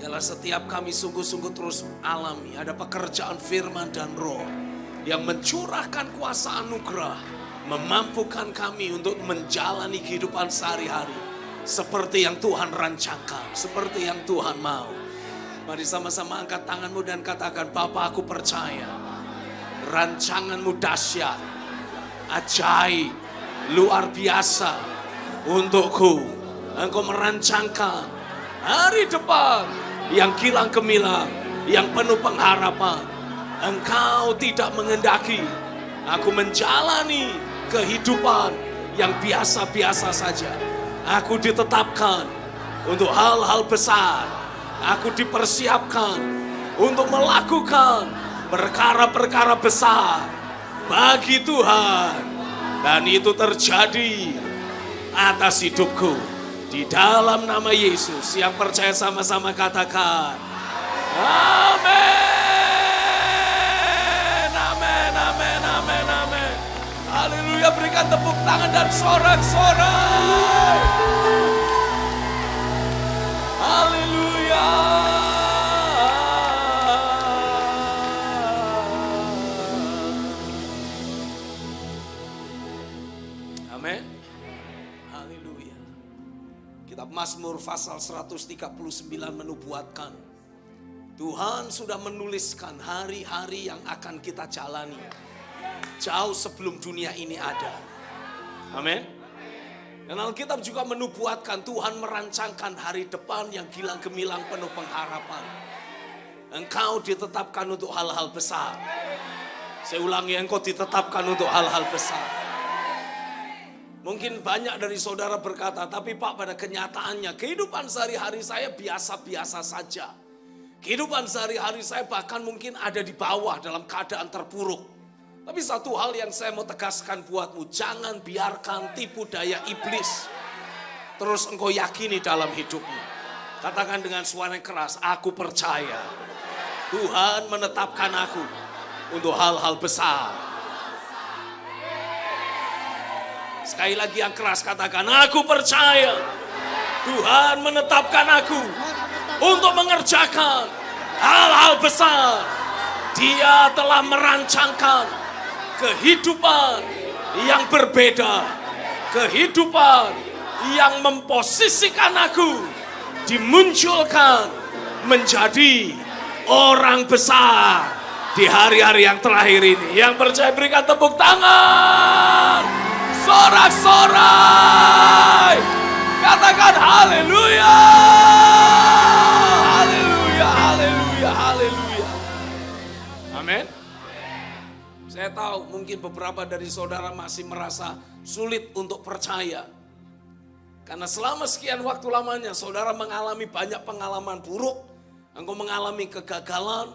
Ialah setiap kami sungguh-sungguh terus alami ada pekerjaan firman dan roh yang mencurahkan kuasa anugerah, memampukan kami untuk menjalani kehidupan sehari-hari seperti yang Tuhan rancangkan, seperti yang Tuhan mau. Mari sama-sama angkat tanganmu dan katakan, Bapa, aku percaya rancanganmu dahsyat, ajaib, luar biasa untukku. Engkau merancangkan hari depan yang kilang gemilang, yang penuh pengharapan. Engkau tidak mengendaki aku menjalani kehidupan yang biasa-biasa saja. Aku ditetapkan untuk hal-hal besar. Aku dipersiapkan untuk melakukan perkara-perkara besar bagi Tuhan. Dan itu terjadi atas hidupku. Di dalam nama Yesus, yang percaya sama-sama katakan, amin, amin, amin, amin, amin. Haleluya, berikan tepuk tangan dan sorak-sorai. Haleluya. Amin. Haleluya. Kitab Mazmur pasal 139 menubuatkan Tuhan sudah menuliskan hari-hari yang akan kita jalani jauh sebelum dunia ini ada. Amin. Dan Alkitab juga menubuatkan Tuhan merancangkan hari depan yang gilang gemilang penuh pengharapan. Engkau ditetapkan untuk hal-hal besar. Saya ulangi, engkau ditetapkan untuk hal-hal besar. Mungkin banyak dari saudara berkata, tapi Pak, pada kenyataannya kehidupan sehari-hari saya biasa-biasa saja. Kehidupan sehari-hari saya bahkan mungkin ada di bawah dalam keadaan terpuruk. Tapi satu hal yang saya mau tegaskan buatmu, jangan biarkan tipu daya iblis terus engkau yakini dalam hidupmu. Katakan dengan suara keras, aku percaya Tuhan menetapkan aku untuk hal-hal besar. Sekali lagi yang keras, katakan, aku percaya Tuhan menetapkan aku untuk mengerjakan hal-hal besar. Dia telah merancangkan kehidupan yang berbeda, kehidupan yang memposisikan aku dimunculkan menjadi orang besar di hari-hari yang terakhir ini. Yang percaya berikan tepuk tangan. Sorak-sorai, katakan haleluya, haleluya, haleluya, haleluya. Amin. Saya tahu mungkin beberapa dari saudara masih merasa sulit untuk percaya. Karena selama sekian waktu lamanya saudara mengalami banyak pengalaman buruk. Engkau mengalami kegagalan,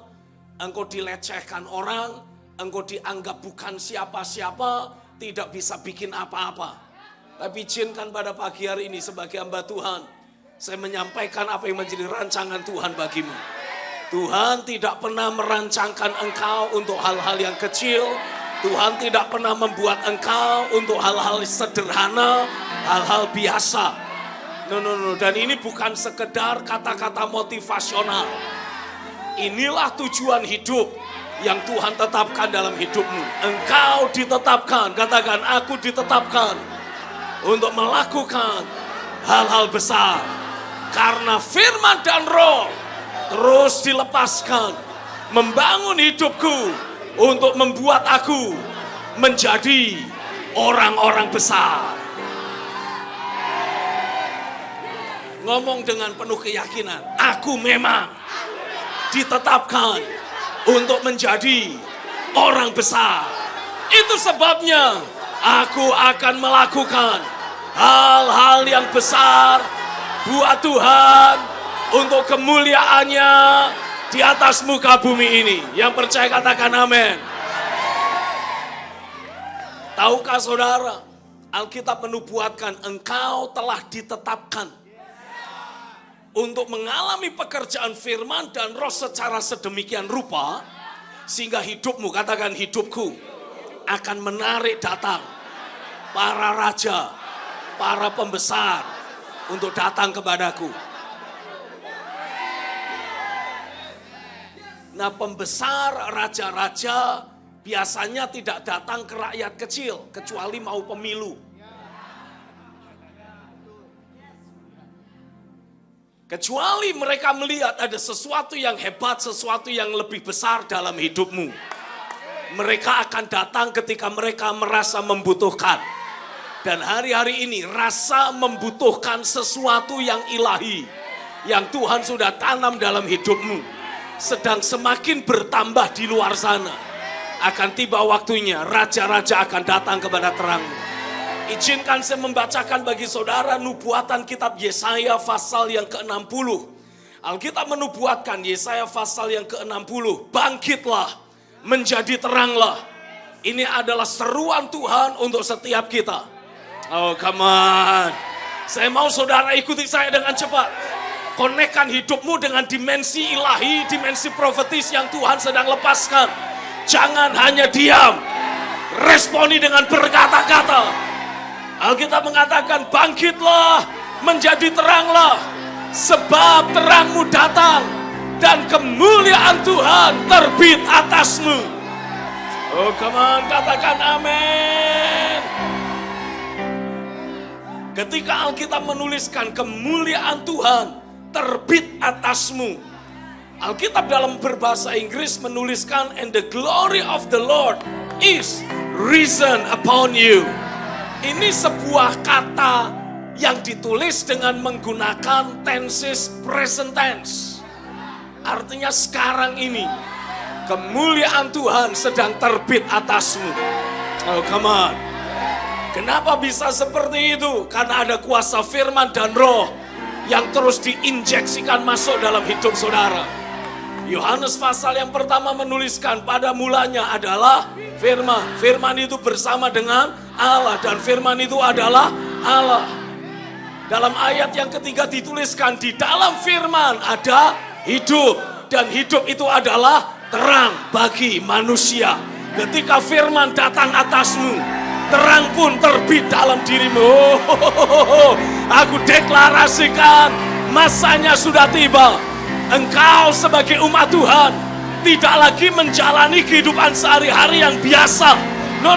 engkau dilecehkan orang, engkau dianggap bukan siapa-siapa, tidak bisa bikin apa-apa. Tapi izinkan pada pagi hari ini sebagai hamba Tuhan, saya menyampaikan apa yang menjadi rancangan Tuhan bagimu. Tuhan tidak pernah merancangkan engkau untuk hal-hal yang kecil. Tuhan tidak pernah membuat engkau untuk hal-hal sederhana, hal-hal biasa. No. Dan ini bukan sekedar kata-kata motivasional. Inilah tujuan hidup yang Tuhan tetapkan dalam hidupmu. Engkau ditetapkan, katakan aku ditetapkan untuk melakukan hal-hal besar. Karena firman dan roh terus dilepaskan, membangun hidupku untuk membuat aku menjadi orang-orang besar. Ngomong dengan penuh keyakinan, aku memang ditetapkan untuk menjadi orang besar. Itu sebabnya aku akan melakukan hal-hal yang besar buat Tuhan untuk kemuliaannya di atas muka bumi ini. Yang percaya katakan amin. Tahukah saudara, Alkitab menubuatkan engkau telah ditetapkan untuk mengalami pekerjaan firman dan roh secara sedemikian rupa, sehingga hidupmu, katakan hidupku, akan menarik datang para raja, para pembesar untuk datang kepadaku. Nah, pembesar, raja-raja biasanya tidak datang ke rakyat kecil kecuali mau pemilu. Kecuali mereka melihat ada sesuatu yang hebat, sesuatu yang lebih besar dalam hidupmu. Mereka akan datang ketika mereka merasa membutuhkan. Dan hari-hari ini rasa membutuhkan sesuatu yang ilahi, yang Tuhan sudah tanam dalam hidupmu, sedang semakin bertambah di luar sana. Akan tiba waktunya raja-raja akan datang kepada terangmu. Izinkan saya membacakan bagi saudara nubuatan kitab Yesaya pasal yang ke-60. Alkitab menubuatkan Yesaya pasal yang ke-60. Bangkitlah, menjadi teranglah. Ini adalah seruan Tuhan untuk setiap kita. Oh, come on. Saya mau saudara ikuti saya dengan cepat. Konekkan hidupmu dengan dimensi ilahi, dimensi profetis yang Tuhan sedang lepaskan. Jangan hanya diam. Responi dengan berkata-kata. Alkitab mengatakan, bangkitlah, menjadi teranglah. Sebab terangmu datang dan kemuliaan Tuhan terbit atasmu. Oh, come on, katakan amin. Ketika Alkitab menuliskan kemuliaan Tuhan terbit atasmu, Alkitab dalam berbahasa Inggris menuliskan, and the glory of the Lord is risen upon you. Ini sebuah kata yang ditulis dengan menggunakan tenses present tense. Artinya sekarang ini kemuliaan Tuhan sedang terbit atasmu. Oh, come on. Kenapa bisa seperti itu? Karena ada kuasa firman dan roh yang terus diinjeksikan masuk dalam hidup saudara. Yohanes pasal yang pertama menuliskan, pada mulanya adalah firman. Firman itu bersama dengan Allah dan firman itu adalah Allah. Dalam ayat yang ketiga dituliskan, di dalam firman ada hidup dan hidup itu adalah terang bagi manusia. Ketika firman datang atasmu, terang pun terbit dalam dirimu. Aku deklarasikan, masanya sudah tiba. Engkau sebagai umat Tuhan tidak lagi menjalani kehidupan sehari-hari yang biasa. No.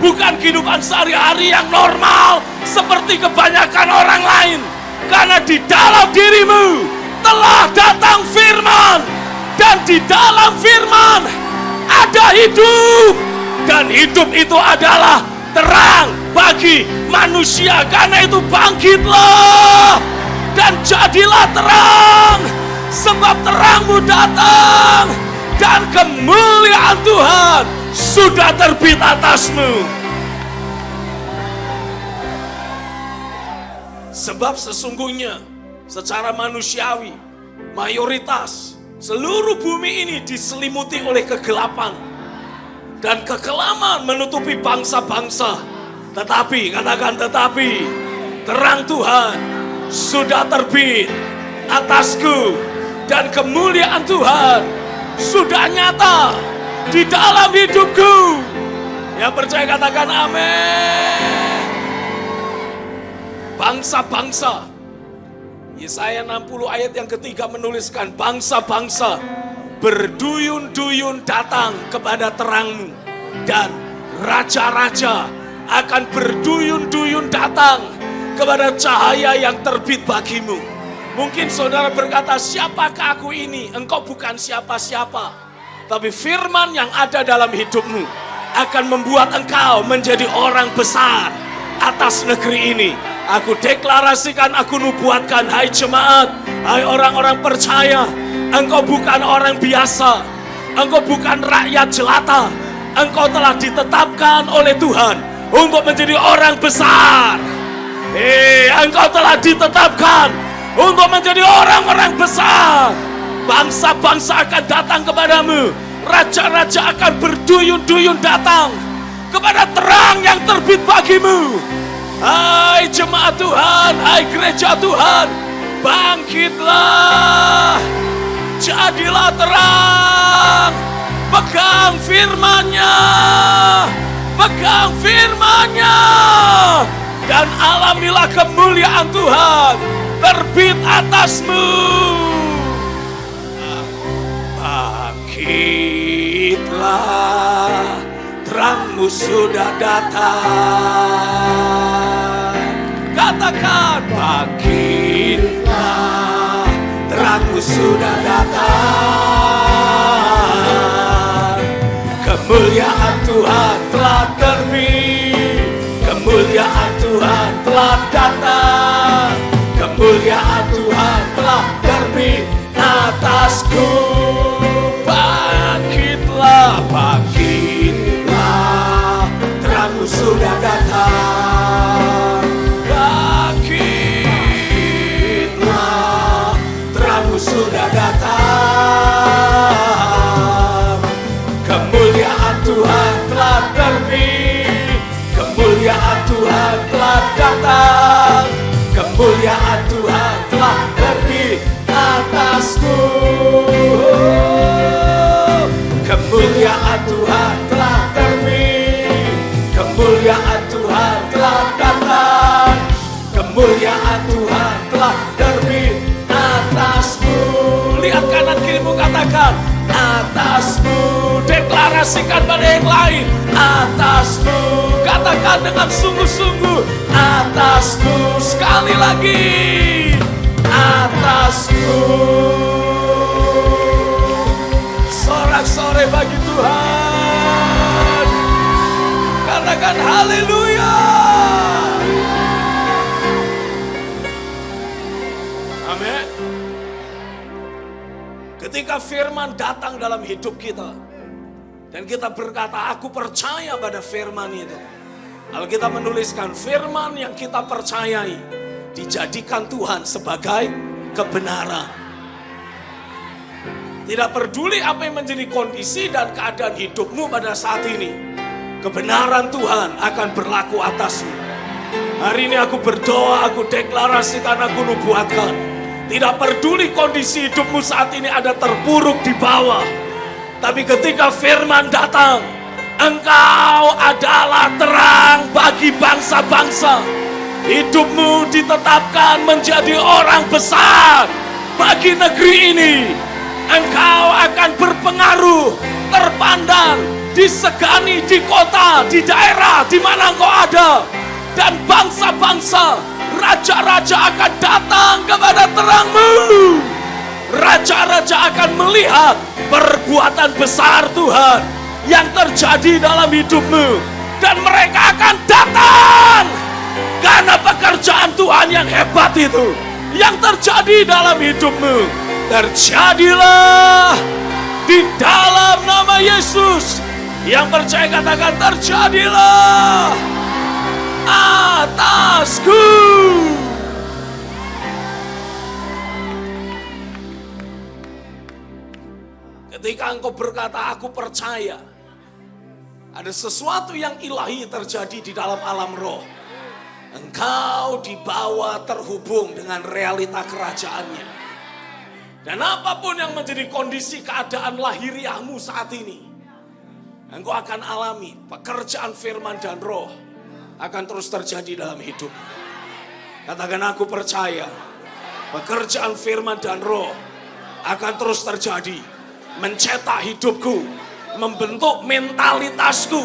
Bukan kehidupan sehari-hari yang normal seperti kebanyakan orang lain. Karena di dalam dirimu telah datang firman. Dan di dalam firman ada hidup. Dan hidup itu adalah terang bagi manusia. Karena itu bangkitlah dan jadilah terang. Sebab terangmu datang dan kemuliaan Tuhan sudah terbit atasmu. Sebab sesungguhnya secara manusiawi, mayoritas seluruh bumi ini diselimuti oleh kegelapan. Dan kekelaman menutupi bangsa-bangsa. Tetapi, katakan tetapi, terang Tuhan sudah terbit atasku. Dan kemuliaan Tuhan sudah nyata di dalam hidupku. Yang percaya katakan amin. Bangsa-bangsa, Yesaya 60 ayat yang ketiga menuliskan, bangsa-bangsa berduyun-duyun datang kepada terangmu. Dan raja-raja akan berduyun-duyun datang kepada cahaya yang terbit bagimu. Mungkin saudara berkata, siapakah aku ini? Engkau bukan siapa-siapa. Tapi firman yang ada dalam hidupmu akan membuat engkau menjadi orang besar atas negeri ini. Aku deklarasikan, aku nubuatkan, hai jemaat, hai orang-orang percaya, engkau bukan orang biasa. Engkau bukan rakyat jelata. Engkau telah ditetapkan oleh Tuhan untuk menjadi orang besar. Engkau telah ditetapkan untuk menjadi orang-orang besar. Bangsa-bangsa akan datang kepadamu. Raja-raja akan berduyun-duyun datang kepada terang yang terbit bagimu. Hai jemaat Tuhan, hai gereja Tuhan, bangkitlah, jadilah terang. Pegang firman-Nya, pegang firman-Nya. Dan Allah Alamilah kemuliaan Tuhan terbit atasmu. Bangkitlah, terangmu sudah datang. Katakan, bangkitlah, terangmu sudah datang. Kemuliaan Tuhan telah terbit, kemuliaan Tuhan telah datang, kemuliaan Tuhan telah terbit atasku. Bangkitlah, bangkitlah, terangmu sudah datang. Bangkitlah, terangmu sudah datang. Kemuliaan Tuhan telah terbit, kemuliaan Tuhan telah datang, kemuliaan Tuhan telah terbit atasku. Kemuliaan Tuhan telah terbit, kemuliaan Tuhan telah datang, kemuliaan Tuhan telah terbit atasmu. Lihat kanan kirimu, katakan, atasmu. Deklarasikan pada yang lain, atasmu. Katakan dengan sungguh-sungguh, atasmu. Sekali lagi, atasmu. Sorak-sorai bagi Tuhan. Katakan haleluya. Amin. Ketika firman datang dalam hidup kita dan kita berkata, aku percaya pada firman itu. Alkitab menuliskan firman yang kita percayai dijadikan Tuhan sebagai kebenaran. Tidak peduli apa yang menjadi kondisi dan keadaan hidupmu pada saat ini, kebenaran Tuhan akan berlaku atasmu. Hari ini aku berdoa, aku deklarasikan, aku nubuatkan. Tidak peduli kondisi hidupmu saat ini ada terpuruk di bawah. Tapi ketika firman datang, engkau adalah terang bagi bangsa-bangsa. Hidupmu ditetapkan menjadi orang besar bagi negeri ini. Engkau akan berpengaruh, terpandang, disegani di kota, di daerah, di mana engkau ada. Dan bangsa-bangsa, raja-raja akan datang kepada terangmu. Raja-raja akan melihat perbuatan besar Tuhan yang terjadi dalam hidupmu. Dan mereka akan datang karena pekerjaan Tuhan yang hebat itu yang terjadi dalam hidupmu. Terjadilah di dalam nama Yesus. Yang percaya katakan, terjadilah atasku. Ketika engkau berkata, aku percaya, ada sesuatu yang ilahi terjadi di dalam alam roh. Engkau dibawa terhubung dengan realita kerajaannya. Dan apapun yang menjadi kondisi keadaan lahiriahmu saat ini, engkau akan alami pekerjaan firman dan roh akan terus terjadi dalam hidup. Katakan, aku percaya pekerjaan firman dan roh akan terus terjadi, mencetak hidupku, membentuk mentalitasku,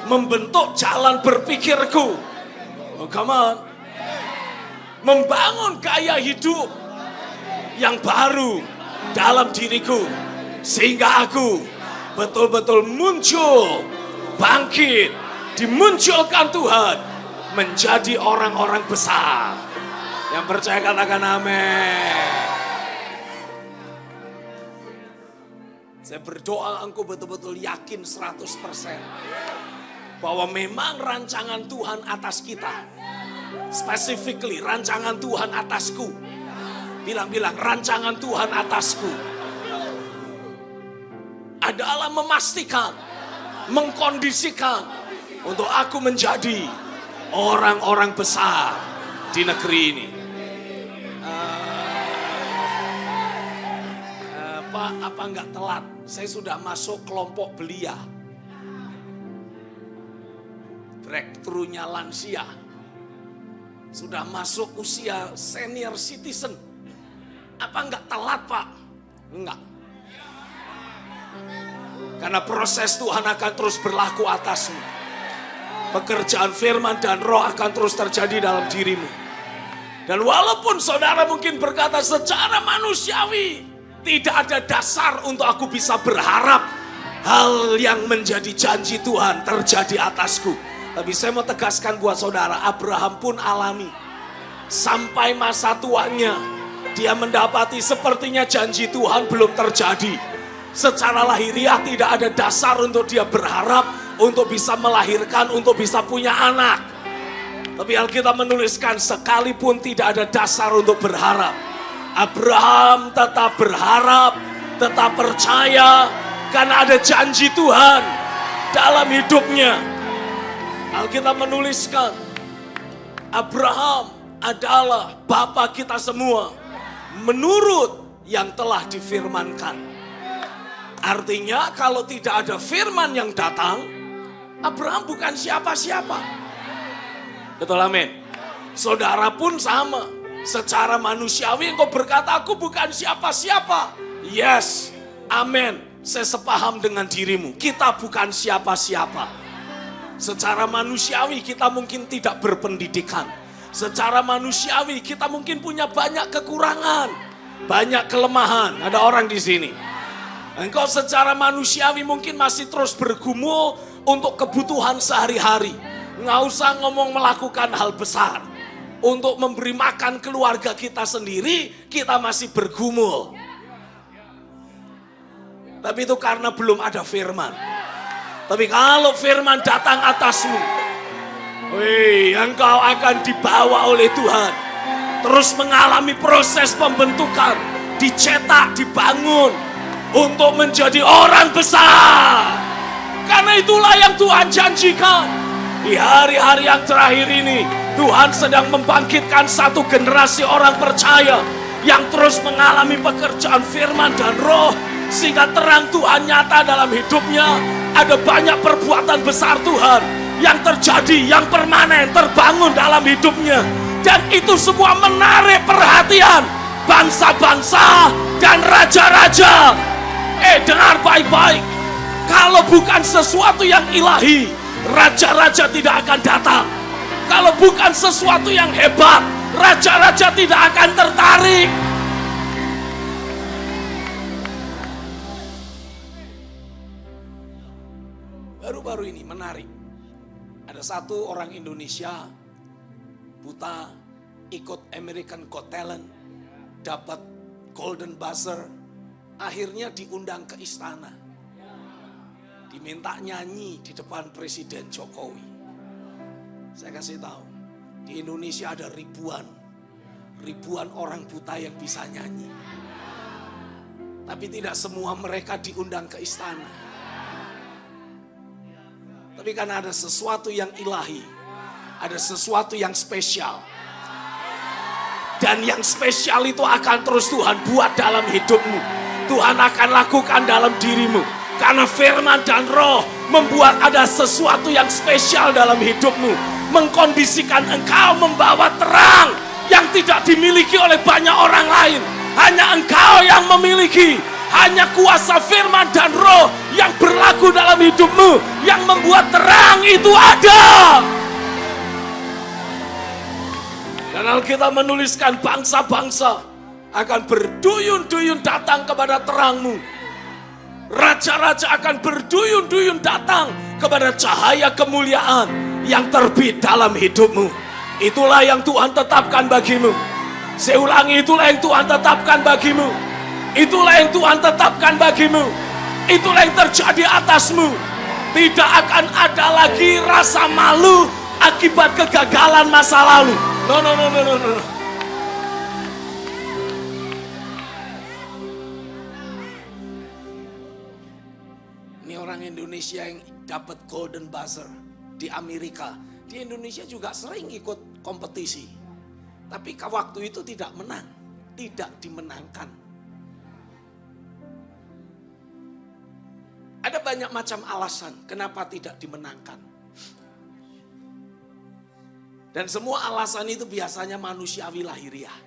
membentuk jalan berpikirku. Oh, come on. Membangun gaya hidup yang baru dalam diriku, sehingga aku betul-betul muncul, bangkit, dimunculkan Tuhan menjadi orang-orang besar. Yang percaya katakan amin. Saya berdoa engkau betul-betul yakin 100% bahwa memang rancangan Tuhan atas kita, specifically rancangan Tuhan atasku. Bilang-bilang, rancangan Tuhan atasku adalah memastikan, mengkondisikan untuk aku menjadi orang-orang besar di negeri ini. Pak, apa enggak telat? Saya sudah masuk kelompok belia. Breakthrough-nya lansia. Sudah masuk usia senior citizen. Apa enggak telat, Pak? Enggak. Karena proses Tuhan akan terus berlaku atasmu. Pekerjaan firman dan roh akan terus terjadi dalam dirimu. Dan walaupun saudara mungkin berkata secara manusiawi, tidak ada dasar untuk aku bisa berharap hal yang menjadi janji Tuhan terjadi atasku. Tapi saya mau tegaskan buat saudara, Abraham pun alami. Sampai masa tuanya, dia mendapati sepertinya janji Tuhan belum terjadi. Secara lahiriah tidak ada dasar untuk dia berharap, untuk bisa melahirkan, untuk bisa punya anak. Tapi Alkitab menuliskan sekalipun tidak ada dasar untuk berharap, Abraham tetap berharap, tetap percaya, karena ada janji Tuhan dalam hidupnya. Alkitab menuliskan, Abraham adalah bapa kita semua, menurut yang telah difirmankan. Artinya kalau tidak ada firman yang datang, Abraham bukan siapa-siapa. Betul, amin. Saudara pun sama. Secara manusiawi engkau berkata, aku bukan siapa-siapa. Yes, amin. Saya sepaham dengan dirimu. Kita bukan siapa-siapa. Secara manusiawi kita mungkin tidak berpendidikan. Secara manusiawi kita mungkin punya banyak kekurangan, banyak kelemahan. Ada orang di sini. Engkau secara manusiawi mungkin masih terus bergumul untuk kebutuhan sehari-hari. Nggak usah ngomong melakukan hal besar. Untuk memberi makan keluarga kita sendiri, kita masih bergumul. Tapi itu karena belum ada firman. Tapi kalau firman datang atasmu, engkau akan dibawa oleh Tuhan. Terus mengalami proses pembentukan, dicetak, dibangun. Untuk menjadi orang besar. Karena itulah yang Tuhan janjikan. Di hari-hari yang terakhir ini, Tuhan sedang membangkitkan satu generasi orang percaya yang terus mengalami pekerjaan firman dan roh, sehingga terang Tuhan nyata dalam hidupnya. Ada banyak perbuatan besar Tuhan yang terjadi, yang permanen, terbangun dalam hidupnya. Dan itu semua menarik perhatian bangsa-bangsa dan raja-raja. Dengar baik-baik. Kalau bukan sesuatu yang ilahi, raja-raja tidak akan datang. Kalau bukan sesuatu yang hebat, raja-raja tidak akan tertarik. Baru-baru ini menarik. Ada satu orang Indonesia buta, ikut American Got Talent, dapat Golden Buzzer. Akhirnya diundang ke istana. Diminta nyanyi di depan Presiden Jokowi. Saya kasih tahu, di Indonesia ada ribuan orang buta yang bisa nyanyi. Tapi tidak semua mereka diundang ke istana. Tapi karena ada sesuatu yang ilahi, ada sesuatu yang spesial. Dan yang spesial itu akan terus Tuhan buat dalam hidupmu. Tuhan akan lakukan dalam dirimu. Karena firman dan roh membuat ada sesuatu yang spesial dalam hidupmu. Mengkondisikan engkau membawa terang yang tidak dimiliki oleh banyak orang lain. Hanya engkau yang memiliki. Hanya kuasa firman dan roh yang berlaku dalam hidupmu, yang membuat terang itu ada. Dan Alkitab menuliskan bangsa-bangsa akan berduyun-duyun datang kepada terangmu. Raja-raja akan berduyun-duyun datang kepada cahaya kemuliaan yang terbit dalam hidupmu. Itulah yang Tuhan tetapkan bagimu. Saya ulangi, itulah yang Tuhan tetapkan bagimu. Itulah yang Tuhan tetapkan bagimu. Itulah yang terjadi atasmu. Tidak akan ada lagi rasa malu akibat kegagalan masa lalu. No. Ini orang Indonesia yang dapat Golden Buzzer di Amerika. Di Indonesia juga sering ikut kompetisi. Tapi waktu itu tidak menang. Tidak dimenangkan. Ada banyak macam alasan kenapa tidak dimenangkan. Dan semua alasan itu biasanya manusiawi lahiriah.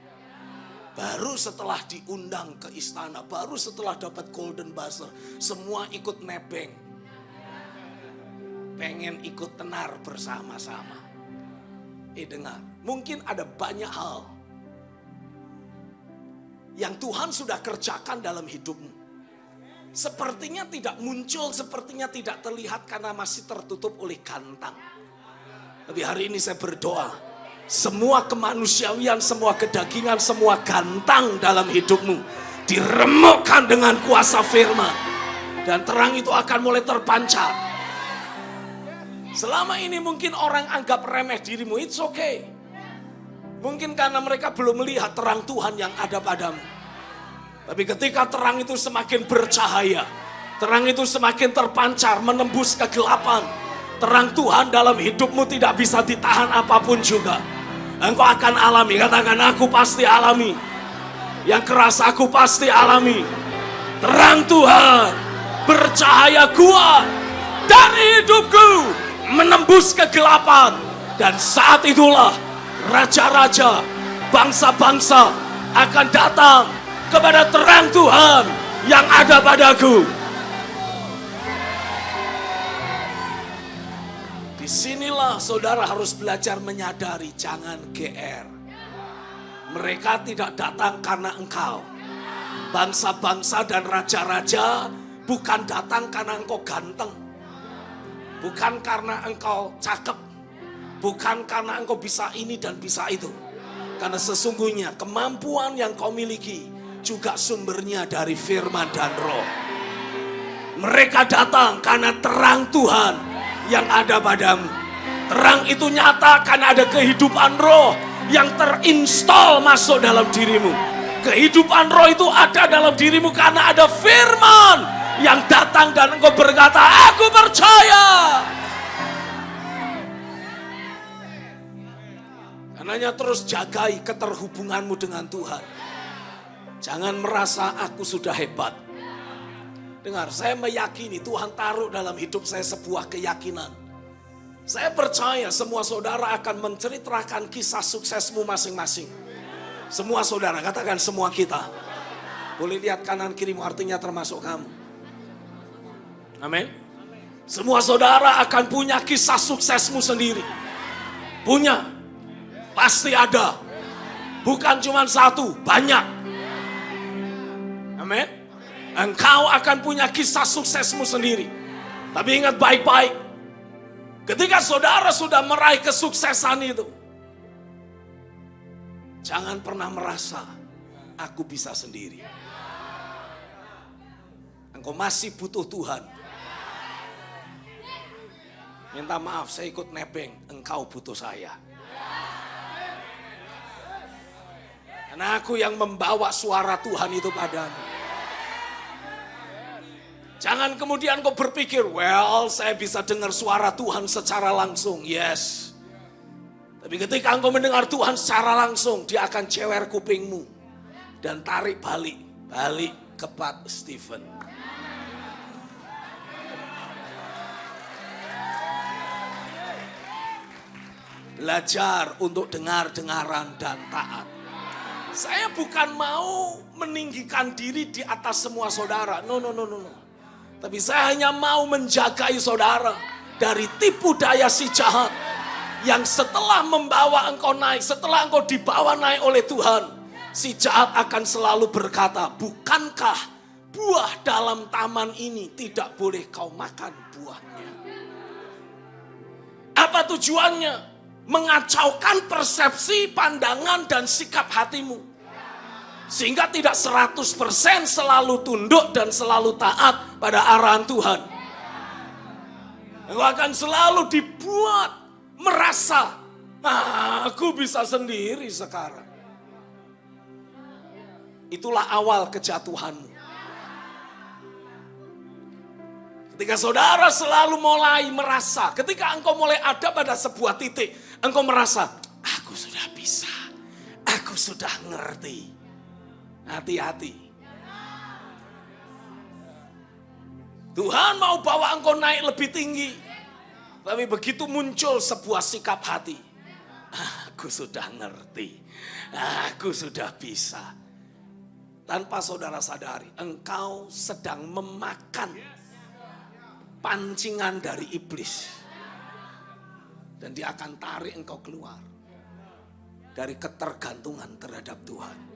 Baru setelah diundang ke istana, baru setelah dapat golden buzzer, semua ikut nebeng. Pengen ikut tenar bersama-sama. Dengar, mungkin ada banyak hal yang Tuhan sudah kerjakan dalam hidupmu. Sepertinya tidak muncul, sepertinya tidak terlihat karena masih tertutup oleh gantang. Tapi hari ini saya berdoa, semua kemanusiawian, semua kedagingan, semua gantang dalam hidupmu diremukkan dengan kuasa firman. Dan terang itu akan mulai terpancar. Selama ini mungkin orang anggap remeh dirimu, it's okay. Mungkin karena mereka belum melihat terang Tuhan yang ada padamu. Tapi ketika terang itu semakin bercahaya, terang itu semakin terpancar, menembus kegelapan. Terang Tuhan dalam hidupmu tidak bisa ditahan apapun juga. Engkau akan alami, katakan aku pasti alami. Yang keras aku pasti alami. Terang Tuhan bercahaya kuat dari hidupku, menembus kegelapan. Dan saat itulah raja-raja, bangsa-bangsa akan datang kepada terang Tuhan yang ada padaku. Disinilah saudara harus belajar menyadari, jangan GR. Mereka tidak datang karena engkau. Bangsa-bangsa dan raja-raja bukan datang karena engkau ganteng. Bukan karena engkau cakep. Bukan karena engkau bisa ini dan bisa itu. Karena sesungguhnya kemampuan yang kau miliki juga sumbernya dari firman dan roh. Mereka datang karena terang Tuhan yang ada padamu. Terang itu nyata karena ada kehidupan roh yang terinstall masuk dalam dirimu. Kehidupan roh itu ada dalam dirimu karena ada firman yang datang dan engkau berkata, aku percaya. Karenanya terus jagai keterhubunganmu dengan Tuhan. Jangan merasa aku sudah hebat. Dengar, saya meyakini Tuhan taruh dalam hidup saya sebuah keyakinan. Saya percaya semua saudara akan menceritakan kisah suksesmu masing-masing. Semua saudara, katakan semua kita. Boleh lihat kanan kirimu, artinya termasuk kamu. Amin. Semua saudara akan punya kisah suksesmu sendiri. Punya. Pasti ada. Bukan cuma satu, banyak. Amin. Engkau akan punya kisah suksesmu sendiri. Tapi ingat baik-baik. Ketika saudara sudah meraih kesuksesan itu, jangan pernah merasa aku bisa sendiri. Engkau masih butuh Tuhan. Minta maaf, saya ikut nebeng. Engkau butuh saya. Karena aku yang membawa suara Tuhan itu padamu. Jangan kemudian kau berpikir, well, saya bisa dengar suara Tuhan secara langsung. Yes. Tapi ketika engkau mendengar Tuhan secara langsung, dia akan cewer kupingmu. Dan tarik balik ke Pat Stephen. Belajar untuk dengar-dengaran dan taat. Saya bukan mau meninggikan diri di atas semua saudara. No. Tapi saya hanya mau menjagai saudara dari tipu daya si jahat. Yang setelah membawa engkau naik, setelah engkau dibawa naik oleh Tuhan, si jahat akan selalu berkata, bukankah buah dalam taman ini tidak boleh kau makan buahnya? Apa tujuannya? Mengacaukan persepsi, pandangan, dan sikap hatimu. Sehingga tidak 100% selalu tunduk dan selalu taat pada arahan Tuhan. Engkau akan selalu dibuat merasa, aku bisa sendiri sekarang. Itulah awal kejatuhanmu. Ketika saudara selalu mulai merasa, ketika engkau mulai ada pada sebuah titik, engkau merasa, aku sudah bisa, aku sudah ngerti. Hati-hati. Tuhan mau bawa engkau naik lebih tinggi. Tapi begitu muncul sebuah sikap hati. Aku sudah ngerti, aku sudah bisa. Tanpa saudara sadari, engkau sedang memakan pancingan dari iblis. Dan dia akan tarik engkau keluar dari ketergantungan terhadap Tuhan.